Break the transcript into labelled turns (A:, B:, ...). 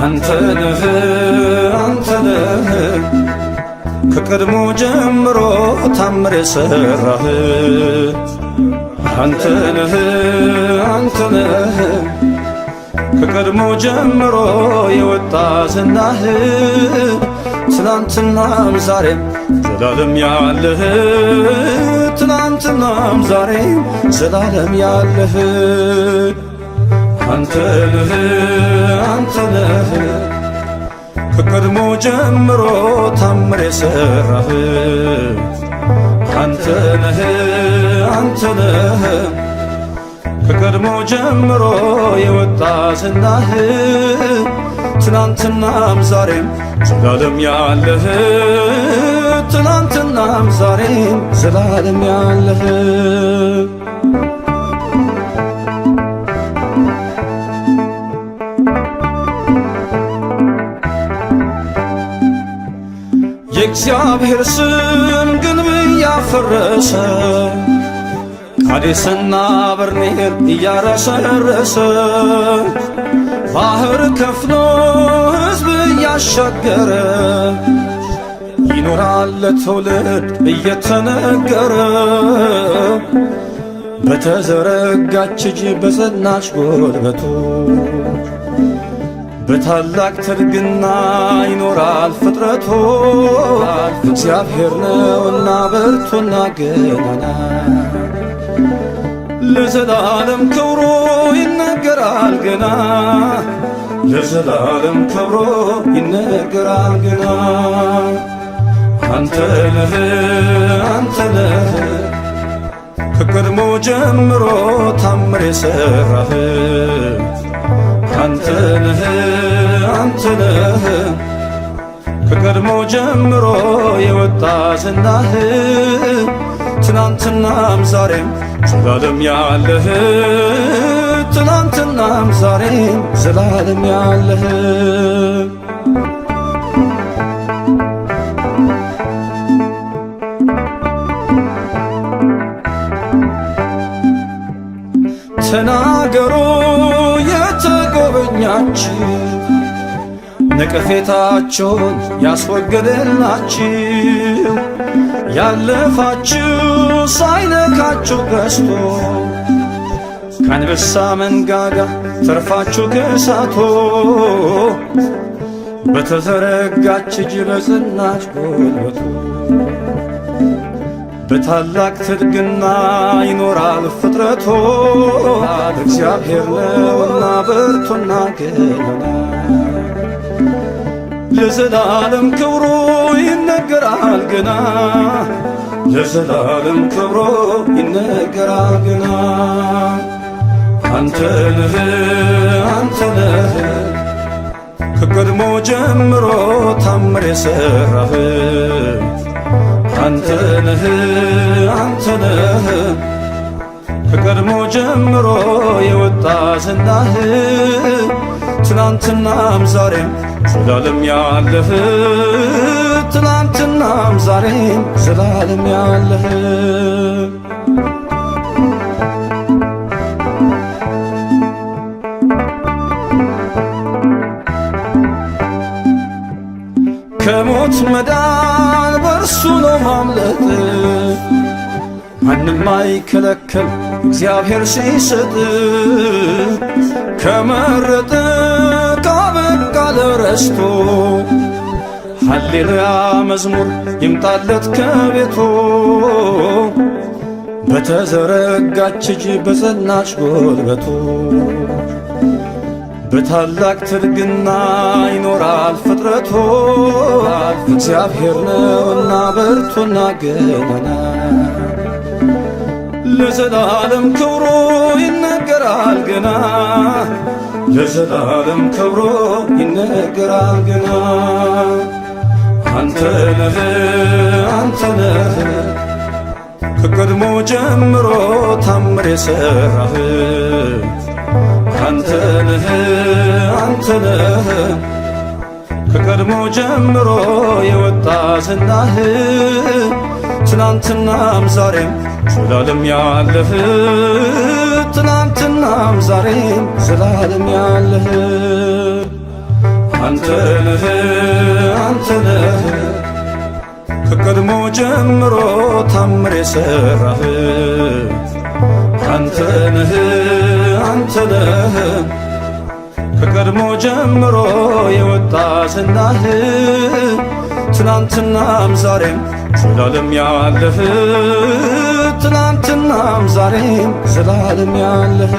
A: አንተነህ አንተነህ ከቀድሞ ጀምሮ ታምር የሰራህ አንተነህ አንተነህ ከቀድሞ ጀምሮ የወጣ ዝናህ ትናንትናም ዛሬም ዘላለም ያለህ ትናንትናም ዛሬም ዘላለም ያለህ አንተነህ አንተነህ ከቀድሞ ጀምሮ ታምር የሰራህ አንተነህ አንተነህ ከቀድሞ ጀምሮ የወጣ ዝናህ ትናንትናም ዛሬም ዘላለም ያለህ ትናንትናም ዛሬም ዘላለም ያለህ የእግዚአብሔር ስም ግንብ እያፈረሰ ቃዴስና በርኔል እያረሰረሰ ባህር ከፍሎ ሕዝብ እያሻገረ ይኖራል ለትውልድ እየተነገረ በተዘረጋች እጅ በጸናች ጉልበቱ በታላቅ ትርግና ይኖራል ፍጥረቱ እግዚአብሔር ነውና ብርቱና ገናና ለዘላለም ክብሩ ይነገራል ገና ለዘላለም ክብሩ ይነገራል ገና አንተነህ አንተነህ ከቀድሞ ጀምሮ ታምር የሰራህ አንተነህ አንተነህ ከቀድሞ ጀምሮ የወጣ ዝናህ ትናንትናም ዛሬም ዘላለም ያለህ ትናንትናም ዛሬም ዘላለም ያለህ ተናገሩ የተጎበኛችሁ ነቀፌታቸውን ያስወገደላችሁ ያለፋችሁ ሳይነካችሁ ገዝቶ ከአንበሳ መንጋጋ ተርፋችሁ ከእሳቱ በተዘረጋች እጅ በጸናች ጉልበቱ በታላቅ ትድግና ይኖራል ፍጥረቱ እግዚአብሔር ነውና ብርቱና ገናና ለዘላለም ክብሩ ይነገራል ገና ለዘላለም ክብሩ ይነገራል ገና አንተነህ አንተነህ ከቀድሞ ጀምሮ ታምር የሰራህ አንተነህ አንተነህ ከቀድሞ ጀምሮ የወጣ ዝናህ ትናንትናም ዛሬም ዘላለም ያለህ ትናንትናም ዛሬም ዘላለም ያለህ ከሞት መዳን በርሱ ነው ማምለጥ ማንም አይከለከል እግዚአብሔር ሲሰጥ ከመረጠ ካበቃ ለረስቶ ሃሌሉያ መዝሙር ይምጣለት ከቤቱ በተዘረጋች እጅ በጸናች ጉልበቱ በታላቅ ትርግና ይኖራል ፍጥረቱ እግዚአብሔር ነውና ብርቱና ገናና ለዘላለም ክብሩ ይነገራል ገና ለዘላለም ክብሩ ይነገራል ገና አንተ ነህ አንተ ነህ ከቀድሞ ጀምሮ ታምር የሠራህ አንተ ነህ አንተ ነህ ከቀድሞ ጀምሮ የወጣ ዝናህ ትናንትናም ዛሬም ዘላለም ያለህ ትናንትናም ዛሬም ዘላለም ያለህ አንተ ነህ አንተ ነህ ከቀድሞ ጀምሮ ታምር የሠራህ አንተ ነህ አንተ ነህ ከቀድሞ ጀምሮ የወጣ ዝናህ ትናንትናም ዛሬም ዘላለም ያለህ ትናንትናም ዛሬም ዘላለም ያለህ